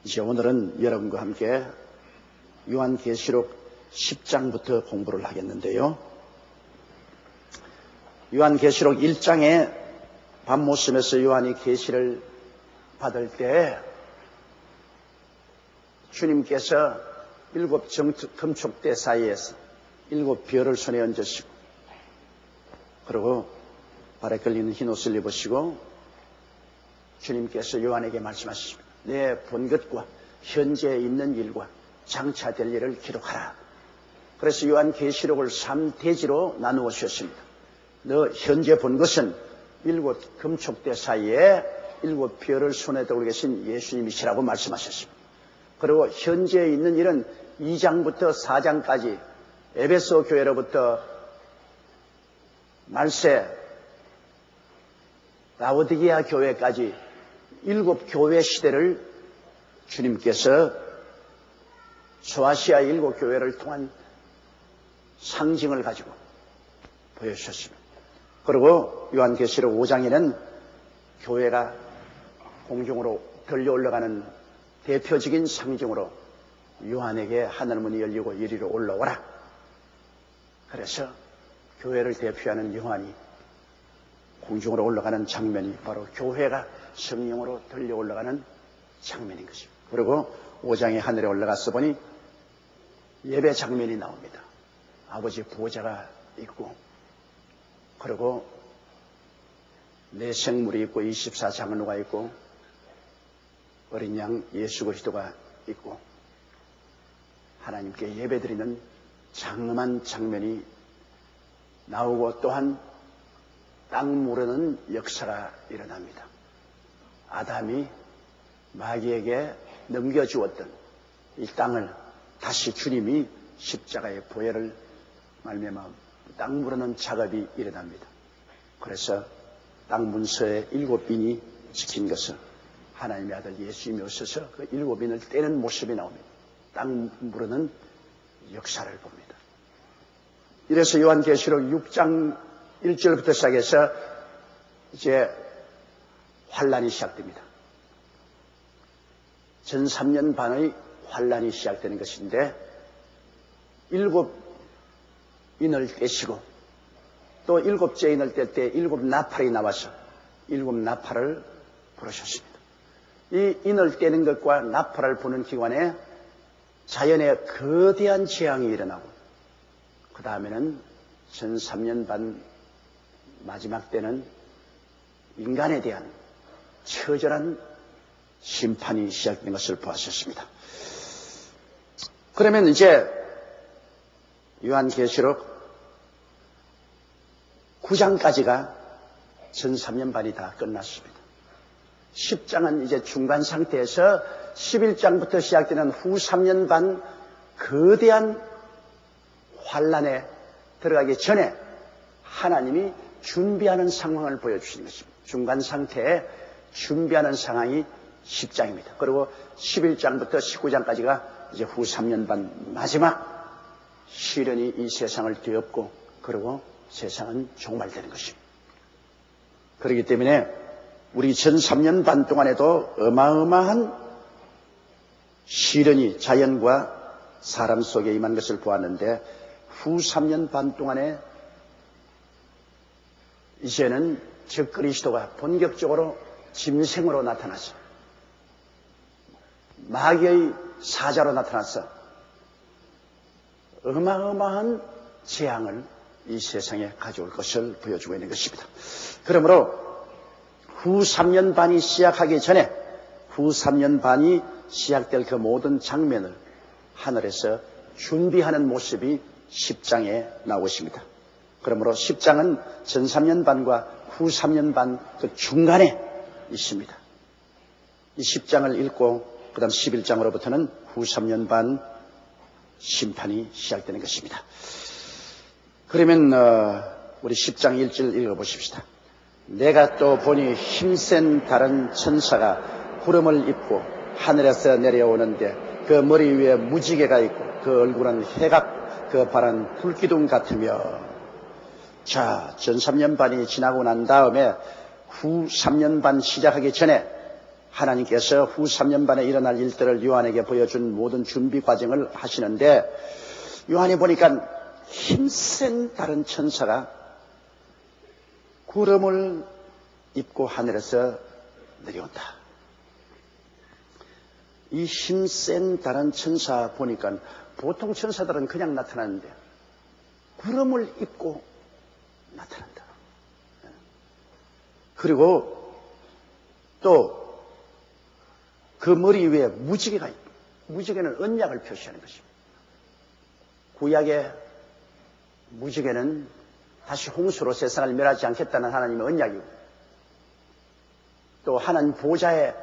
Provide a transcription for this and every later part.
이제 오늘은 여러분과 함께 요한계시록 10장부터 공부를 하겠는데요. 요한계시록 1장에 밤모섬에서 요한이 계시를 받을 때 주님께서 7 금촉대 사이에서 7 별을 손에 얹으시고, 그리고 발에 걸리는 흰 옷을 입으시고 주님께서 요한에게 말씀하십니다. 내 본 것과 현재 있는 일과 장차 될 일을 기록하라. 그래서 요한계시록을 3대지로 나누어 주셨습니다. 너 현재 본 것은 7 금촉대 사이에 7 별을 손에 들고 계신 예수님이시라고 말씀하셨습니다. 그리고 현재 있는 일은 2장부터 4장까지 에베소 교회로부터 말세 라오디게아 교회까지 7 교회 시대를 주님께서 소아시아 7 교회를 통한 상징을 가지고 보여주셨습니다. 그리고 요한계시록 5장에는 교회가 공중으로 들려 올라가는 대표적인 상징으로 요한에게 하늘 문이 열리고 이리로 올라오라. 그래서 교회를 대표하는 요한이 공중으로 올라가는 장면이 바로 교회가 성령으로 들려 올라가는 장면인 것입니다. 그리고 5장에 하늘에 올라가서 보니 예배 장면이 나옵니다. 아버지 보호자가 있고, 그리고 내 생물이 있고 24장로가 있고 어린 양 예수 그리스도가 있고 하나님께 예배드리는 장엄한 장면이 나오고, 또한 땅 무르는 역사가 일어납니다. 아담이 마귀에게 넘겨주었던 이 땅을 다시 주님이 십자가의 보혈을 말미암아 땅 무르는 작업이 일어납니다. 그래서 땅 문서에 7인이 지킨 것을 하나님의 아들 예수님이 오셔서 그 7인을 떼는 모습이 나옵니다. 땅 무르는 역사를 봅니다. 이래서 요한계시록 6장 1절부터 시작해서 이제 환란이 시작됩니다. 전 3년 반의 환란이 시작되는 것인데 7인을 떼시고 또 7째 인을 뗄 때 7 나팔이 나와서 7 나팔을 부르셨습니다. 이 인을 떼는 것과 나팔을 부는 기관에 자연의 거대한 재앙이 일어나고, 그 다음에는 전 3년 반 마지막 때는 인간에 대한 처절한 심판이 시작된 것을 보았었습니다. 그러면 이제 요한계시록 9장까지가 전 3년 반이 다 끝났습니다. 10장은 이제 중간 상태에서 11장부터 시작되는 후 3년 반 거대한 환란에 들어가기 전에 하나님이 준비하는 상황을 보여주시는 것입니다. 중간 상태에 준비하는 상황이 10장입니다. 그리고 11장부터 19장까지가 이제 후 3년 반 마지막 시련이 이 세상을 뒤엎고, 그리고 세상은 종말되는 것입니다. 그렇기 때문에 우리 전 3년 반 동안에도 어마어마한 시련이 자연과 사람 속에 임한 것을 보았는데, 후 3년 반 동안에 이제는 즉 그리스도가 본격적으로 짐승으로 나타나서 마귀의 사자로 나타나서 어마어마한 재앙을 이 세상에 가져올 것을 보여주고 있는 것입니다. 그러므로 후 3년 반이 시작하기 전에 후 3년 반이 시작될 그 모든 장면을 하늘에서 준비하는 모습이 10장에 나오십니다. 그러므로 10장은 전 3년 반과 후 3년 반 그 중간에 있습니다. 이 10장을 읽고 그 다음 11장으로부터는 후 3년 반 심판이 시작되는 것입니다. 그러면 우리 10장 1절 읽어보십시다. 내가 또 보니 힘센 다른 천사가 구름을 입고 하늘에서 내려오는데 그 머리 위에 무지개가 있고 그 얼굴은 해갑, 그 발은 불기둥 같으며. 자, 전 3년 반이 지나고 난 다음에 후 3년 반 시작하기 전에 하나님께서 후 3년 반에 일어날 일들을 요한에게 보여준 모든 준비 과정을 하시는데, 요한이 보니까 힘센 다른 천사가 구름을 입고 하늘에서 내려온다. 이 힘센 다른 천사 보니까 보통 천사들은 그냥 나타나는데 구름을 입고 나타난다. 그리고 또 그 머리 위에 무지개가 있다. 무지개는 언약을 표시하는 것입니다. 구약의 무지개는 다시 홍수로 세상을 멸하지 않겠다는 하나님의 언약이고, 또 하나님 보좌에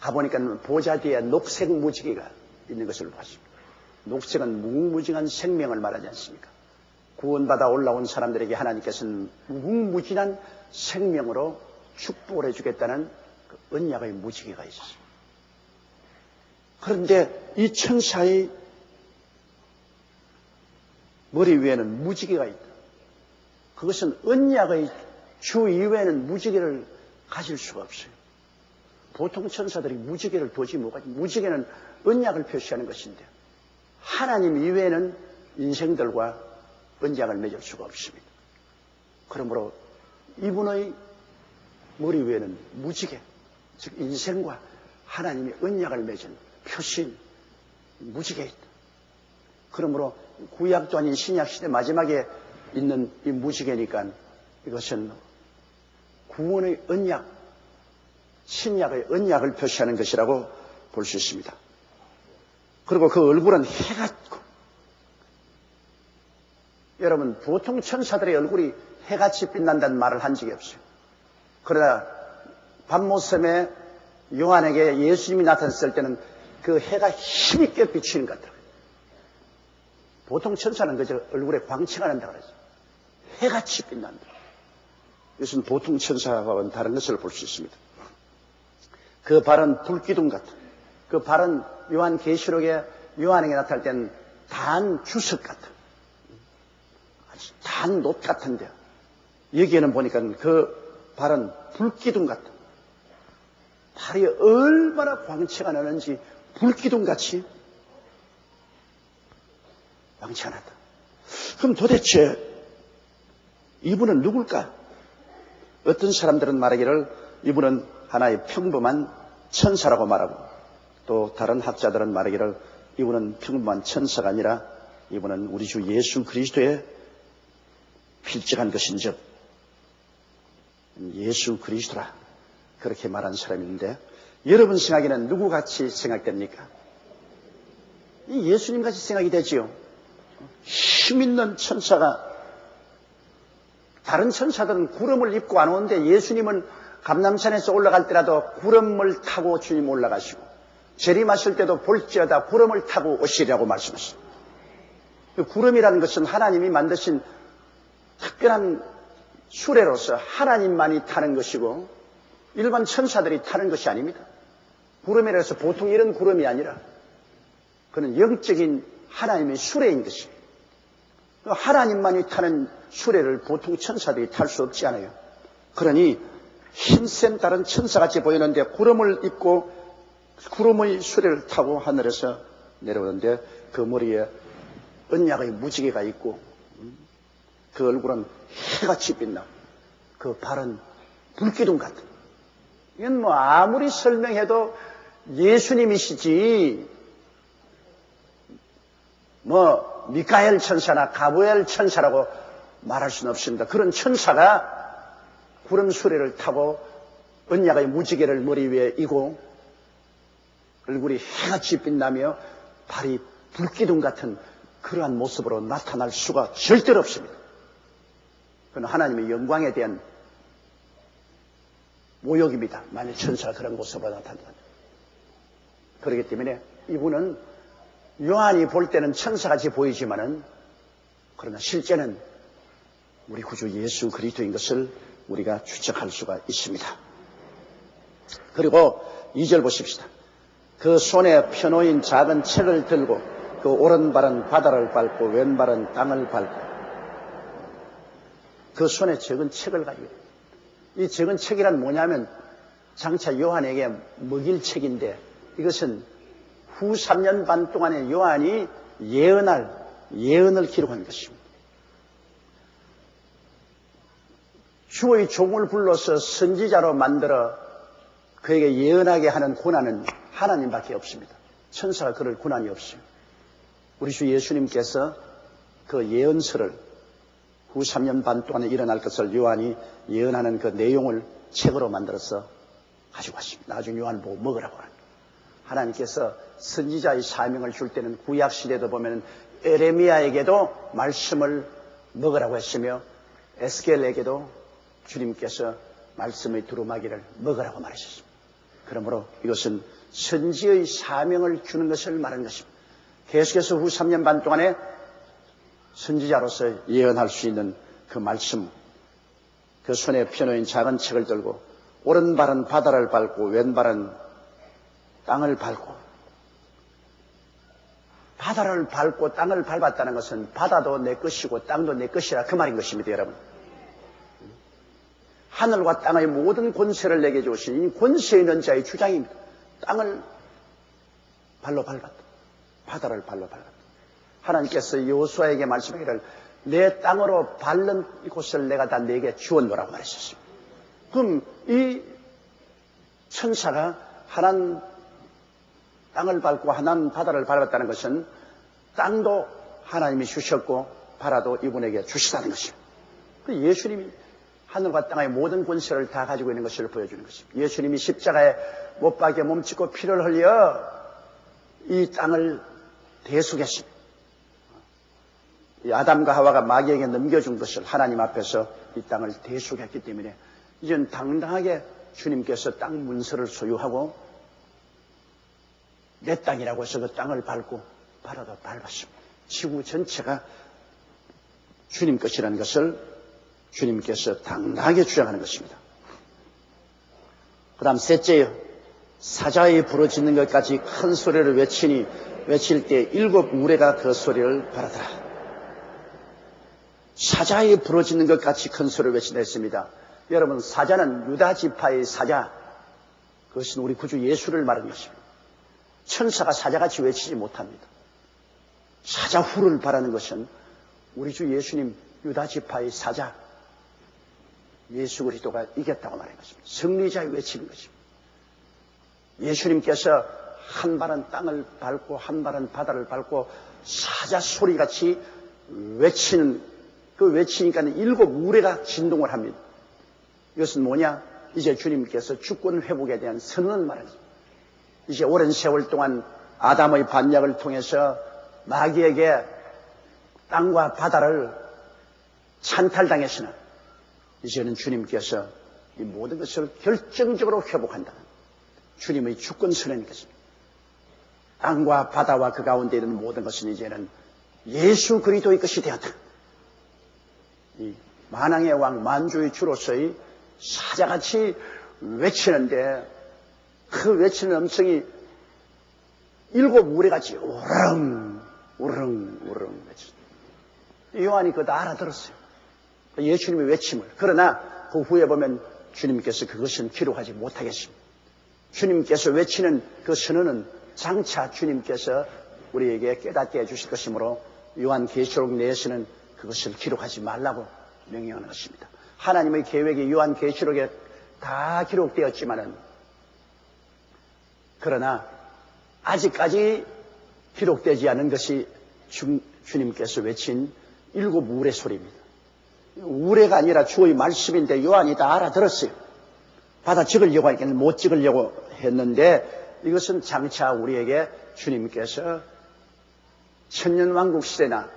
가보니까 보좌 뒤에 녹색 무지개가 있는 것을 보았습니다. 녹색은 무궁무진한 생명을 말하지 않습니까? 구원받아 올라온 사람들에게 하나님께서는 무궁무진한 생명으로 축복을 해주겠다는 그 언약의 무지개가 있었습니다. 그런데 이 천사의 머리 위에는 무지개가 있다. 그것은 언약의 주 이외에는 무지개를 가질 수가 없어요. 보통 천사들이 무지개를 도저히 못 가지고, 무지개는 언약을 표시하는 것인데 하나님 이외에는 인생들과 언약을 맺을 수가 없습니다. 그러므로 이분의 머리 위에는 무지개, 즉 인생과 하나님의 언약을 맺은 표시인 무지개가 있다. 그러므로 구약도 아닌 신약시대 마지막에 있는 이 무지개니까 이것은 구원의 언약, 신약의 언약을 표시하는 것이라고 볼 수 있습니다. 그리고 그 얼굴은 해같고, 여러분 보통 천사들의 얼굴이 해같이 빛난다는 말을 한 적이 없어요. 그러나 밤모섬에 요한에게 예수님이 나타났을 때는 그 해가 힘있게 비치는 것 같더라고요. 보통 천사는 그저 얼굴에 광채가 난다고 그러죠. 해같이 빛난다. 이것은 보통 천사와는 다른 것을 볼 수 있습니다. 그 발은 불기둥 같은, 그 발은 요한계시록에 요한에게 나타날 때는 단 주석 같은, 아주 단 놋 같은데 여기에는 보니까 그 발은 불기둥 같은, 발이 얼마나 광채가 나는지 불기둥같이 광채가 났다. 그럼 도대체 이분은 누굴까? 어떤 사람들은 말하기를 이분은 하나의 평범한 천사라고 말하고, 또 다른 학자들은 말하기를 이분은 평범한 천사가 아니라 이분은 우리 주 예수 그리스도의 필적한 것인즉 예수 그리스도라, 그렇게 말한 사람인데, 여러분 생각에는 누구같이 생각됩니까? 이 예수님같이 생각이 되지요. 힘있는 천사가, 다른 천사들은 구름을 입고 안 오는데 예수님은 감람산에서 올라갈 때라도 구름을 타고 주님 올라가시고, 재림하실 때도 볼지어다 구름을 타고 오시리라고 말씀하십니다. 구름이라는 것은 하나님이 만드신 특별한 수레로서 하나님만이 타는 것이고 일반 천사들이 타는 것이 아닙니다. 구름이라 해서 보통 이런 구름이 아니라 그는 영적인 하나님의 수레인 것입니다. 하나님만이 타는 수레를 보통 천사들이 탈 수 없지 않아요. 그러니 힘센 다른 천사같이 보이는데 구름을 입고 구름의 수레를 타고 하늘에서 내려오는데 그 머리에 언약의 무지개가 있고 그 얼굴은 해같이 빛나고 그 발은 불기둥 같은. 이건 뭐 아무리 설명해도 예수님이시지 뭐 미카엘 천사나 가브리엘 천사라고 말할 수는 없습니다. 그런 천사가 구름 수레를 타고 언약의 무지개를 머리 위에 이고 얼굴이 해같이 빛나며 발이 불기둥 같은 그러한 모습으로 나타날 수가 절대로 없습니다. 그건 하나님의 영광에 대한 모욕입니다. 만일 천사가 그런 모습으로 나타난다면. 그렇기 때문에 이분은 요한이 볼 때는 천사같이 보이지만은 그러나 실제는 우리 구주 예수 그리스도인 것을 우리가 추측할 수가 있습니다. 그리고 2절 보십시다. 그 손에 펴놓인 작은 책을 들고 그 오른발은 바다를 밟고 왼발은 땅을 밟고 그 손에 적은 책을 가지고 있다. 이 적은 책이란 뭐냐면 장차 요한에게 먹일 책인데 이것은 후 3년 반 동안에 요한이 예언을 기록한 것입니다. 주의 종을 불러서 선지자로 만들어 그에게 예언하게 하는 권한은 하나님밖에 없습니다. 천사가 그럴 권한이 없어요. 우리 주 예수님께서 그 예언서를 후 3년 반 동안에 일어날 것을 요한이 예언하는 그 내용을 책으로 만들어서 가지고 왔습니다. 나중에 요한 보고 먹으라고 합니다. 하나님께서 선지자의 사명을 줄 때는 구약시대도 보면 에레미야에게도 말씀을 먹으라고 했으며 에스겔에게도 주님께서 말씀의 두루마기를 먹으라고 말하셨습니다. 그러므로 이것은 선지의 사명을 주는 것을 말하는 것입니다. 계속해서 후 3년 반 동안에 선지자로서 예언할 수 있는 그 말씀, 그 손에 펴놓인 작은 책을 들고 오른발은 바다를 밟고 왼발은 땅을 밟고, 바다를 밟고 땅을 밟았다는 것은 바다도 내 것이고 땅도 내 것이라 그 말인 것입니다, 여러분. 하늘과 땅의 모든 권세를 내게 주신 이 권세 있는 자의 주장입니다. 땅을 발로 밟았다. 바다를 발로 밟았다. 하나님께서 여호수아에게 말씀하기를 내 땅으로 밟는 곳을 내가 다 내게 주었노라고 말하셨습니다. 그럼 이 천사가 하나는 땅을 밟고 하나는 바다를 밟았다는 것은 땅도 하나님이 주셨고 바다도 이분에게 주시다는 것입니다. 예수님이 하늘과 땅의 모든 권세를 다 가지고 있는 것을 보여주는 것입니다. 예수님이 십자가에 못 박여 몸짓고 피를 흘려 이 땅을 대속했습니다. 이 아담과 하와가 마귀에게 넘겨준 것을 하나님 앞에서 이 땅을 대속했기 때문에 이제는 당당하게 주님께서 땅 문서를 소유하고 내 땅이라고 해서 그 땅을 밟고 바다도 밟았습니다. 지구 전체가 주님 것이라는 것을 주님께서 당당하게 주장하는 것입니다. 그 다음 셋째요. 사자의 부르짖는 것까지 큰 소리를 외칠 때 7 우레가 그 소리를 바라더라. 사자의 부르짖는 것같이 큰 소리를 외친다 했습니다. 여러분, 사자는 유다 지파의 사자, 그것은 우리 구주 예수를 말하는 것입니다. 천사가 사자같이 외치지 못합니다. 사자 후를 바라는 것은 우리 주 예수님 유다 지파의 사자 예수 그리스도가 이겼다고 말하는 것입니다. 승리자의 외치는 것입니다. 예수님께서 한 발은 땅을 밟고 한 발은 바다를 밟고 사자 소리같이 외치는, 그 외치니까 7 우레가 진동을 합니다. 이것은 뭐냐? 이제 주님께서 주권 회복에 대한 선언을 말하는 것입니다. 이제 오랜 세월 동안 아담의 반역을 통해서 마귀에게 땅과 바다를 찬탈당했으나 이제는 주님께서 이 모든 것을 결정적으로 회복한다는 주님의 주권 선언인 것입니다. 땅과 바다와 그 가운데 있는 모든 것은 이제는 예수 그리스도의 것이 되었다. 이 만왕의 왕 만주의 주로서의 사자같이 외치는데 그 외치는 음성이 7 우레같이 우렁 외치죠. 요한이 그거 다 알아들었어요. 예수님의 외침을. 그러나 그 후에 보면 주님께서 그것은 기록하지 못하겠습니다. 주님께서 외치는 그 선언은 장차 주님께서 우리에게 깨닫게 해주실 것이므로 요한계시록 내에서는 그것을 기록하지 말라고 명령하는 것입니다. 하나님의 계획이 요한계시록에 다 기록되었지만은 그러나 아직까지 기록되지 않은 것이 주님께서 외친 7 우레 소리입니다. 우레가 아니라 주의 말씀인데 요한이 다 알아들었어요. 받아 찍으려고 하니까 못 찍으려고 했는데 이것은 장차 우리에게 주님께서 천년왕국 시대나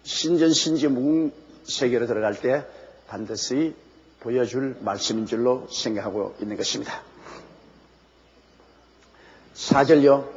신전신지 무궁세계로 들어갈 때 반드시 보여줄 말씀인 줄로 생각하고 있는 것입니다. 4절요.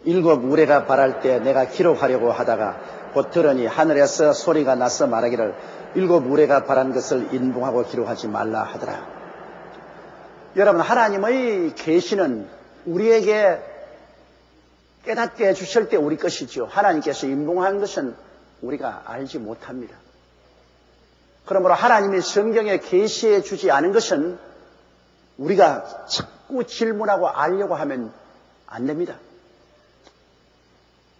7 우레가 발할 때 내가 기록하려고 하다가 곧 들으니 하늘에서 소리가 나서 말하기를 7 우레가 발한 것을 인봉하고 기록하지 말라 하더라. 여러분, 하나님의 계시는 우리에게 깨닫게 해주실 때 우리 것이죠. 하나님께서 인봉한 것은 우리가 알지 못합니다. 그러므로 하나님이 성경에 계시해 주지 않은 것은 우리가 자꾸 질문하고 알려고 하면 안 됩니다.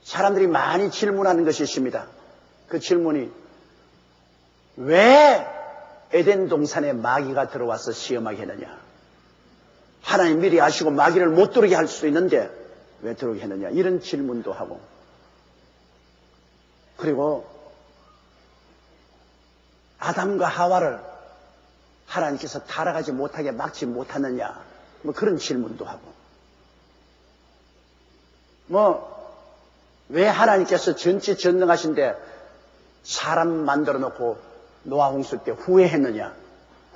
사람들이 많이 질문하는 것이 있습니다. 그 질문이 왜 에덴 동산에 마귀가 들어와서 시험하게 했느냐? 하나님 미리 아시고 마귀를 못 들어오게 할 수 있는데 왜 들어오게 했느냐? 이런 질문도 하고, 그리고 아담과 하와를 하나님께서 타락하지 못하게 막지 못하느냐? 뭐 그런 질문도 하고, 왜 하나님께서 전지전능하신데 사람 만들어 놓고 노아 홍수 때 후회했느냐?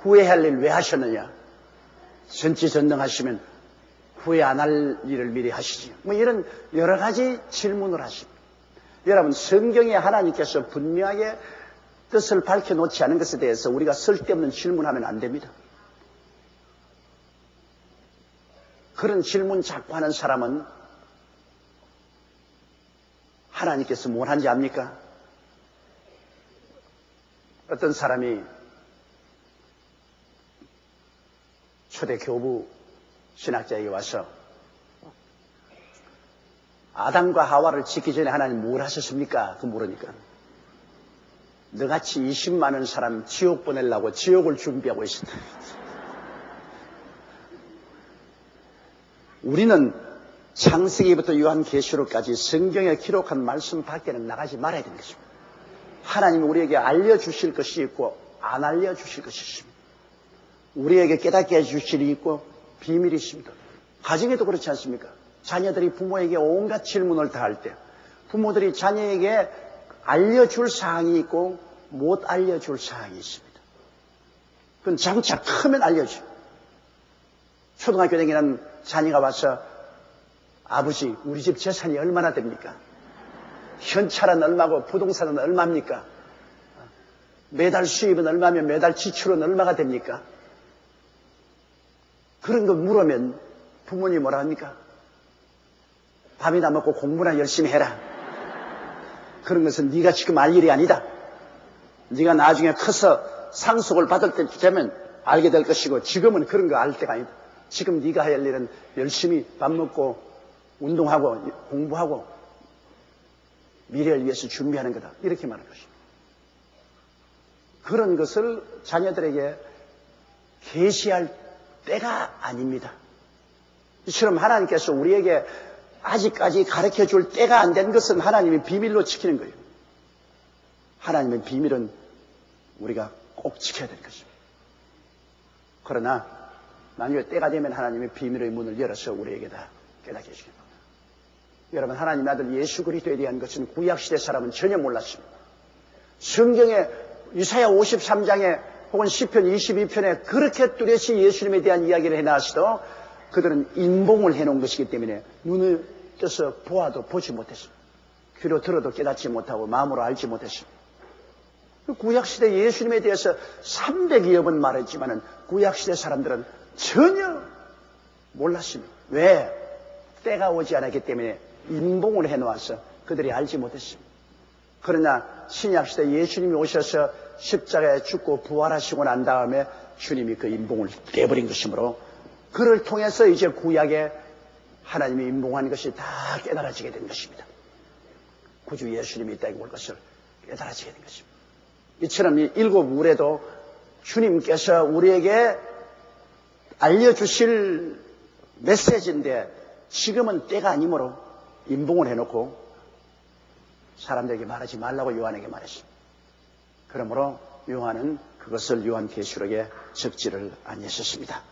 후회할 일 왜 하셨느냐? 전지전능하시면 후회 안 할 일을 미리 하시지. 뭐 이런 여러 가지 질문을 하십니다. 여러분, 성경에 하나님께서 분명하게 뜻을 밝혀놓지 않은 것에 대해서 우리가 쓸데없는 질문하면 안 됩니다. 그런 질문 자꾸 하는 사람은 하나님께서 뭘 한지 압니까? 어떤 사람이 초대 교부 신학자에게 와서 아담과 하와를 짓기 전에 하나님 뭘 하셨습니까? 그 물으니까 너같이 20만 사람 지옥 보내려고 지옥을 준비하고 있었다. 우리는 창세기부터 요한계시록까지 성경에 기록한 말씀 밖에는 나가지 말아야 되는 것입니다. 하나님이 우리에게 알려주실 것이 있고 안 알려주실 것이 있습니다. 우리에게 깨닫게 해주실 일이 있고 비밀이 있습니다. 가정에도 그렇지 않습니까? 자녀들이 부모에게 온갖 질문을 다 할 때 부모들이 자녀에게 알려줄 사항이 있고 못 알려줄 사항이 있습니다. 그건 장차 크면 알려줘요. 초등학교 다니는 자녀가 와서 아버지, 우리 집 재산이 얼마나 됩니까? 현찰은 얼마고 부동산은 얼마입니까? 매달 수입은 얼마면 매달 지출은 얼마가 됩니까? 그런 거 물으면 부모님이 뭐라 합니까? 밥이나 먹고 공부나 열심히 해라. 그런 것은 네가 지금 알 일이 아니다. 네가 나중에 커서 상속을 받을 때 되면 알게 될 것이고 지금은 그런 거 알 때가 아니다. 지금 네가 할 일은 열심히 밥 먹고 운동하고 공부하고 미래를 위해서 준비하는 거다. 이렇게 말할 것입니다. 그런 것을 자녀들에게 계시할 때가 아닙니다. 이처럼 하나님께서 우리에게 아직까지 가르쳐줄 때가 안 된 것은 하나님의 비밀로 지키는 거예요. 하나님의 비밀은 우리가 꼭 지켜야 될 것입니다. 그러나 나중에 때가 되면 하나님의 비밀의 문을 열어서 우리에게 다 깨닫게 해주십니다. 여러분, 하나님 아들 예수 그리스도에 대한 것은 구약시대 사람은 전혀 몰랐습니다. 성경에 이사야 53장에 혹은 시편 22편에 그렇게 뚜렷이 예수님에 대한 이야기를 해놨어도 그들은 인봉을 해놓은 것이기 때문에 눈을 떠서 보아도 보지 못했습니다. 귀로 들어도 깨닫지 못하고 마음으로 알지 못했습니다. 구약시대 예수님에 대해서 300여 번 말했지만은 구약시대 사람들은 전혀 몰랐습니다. 왜? 때가 오지 않았기 때문에 인봉을 해놓아서 그들이 알지 못했습니다. 그러나 신약시대 예수님이 오셔서 십자가에 죽고 부활하시고 난 다음에 주님이 그 인봉을 떼버린 것이므로 그를 통해서 이제 구약에 하나님이 인봉한 것이 다 깨달아지게 된 것입니다. 구주 예수님이 이 땅에 올 것을 깨달아지게 된 것입니다. 이처럼 이 일곱 우레도 주님께서 우리에게 알려주실 메시지인데 지금은 때가 아니므로 인봉을 해놓고 사람들에게 말하지 말라고 요한에게 말했습니다. 그러므로 요한은 그것을 요한계시록에 적지를 아니했었습니다.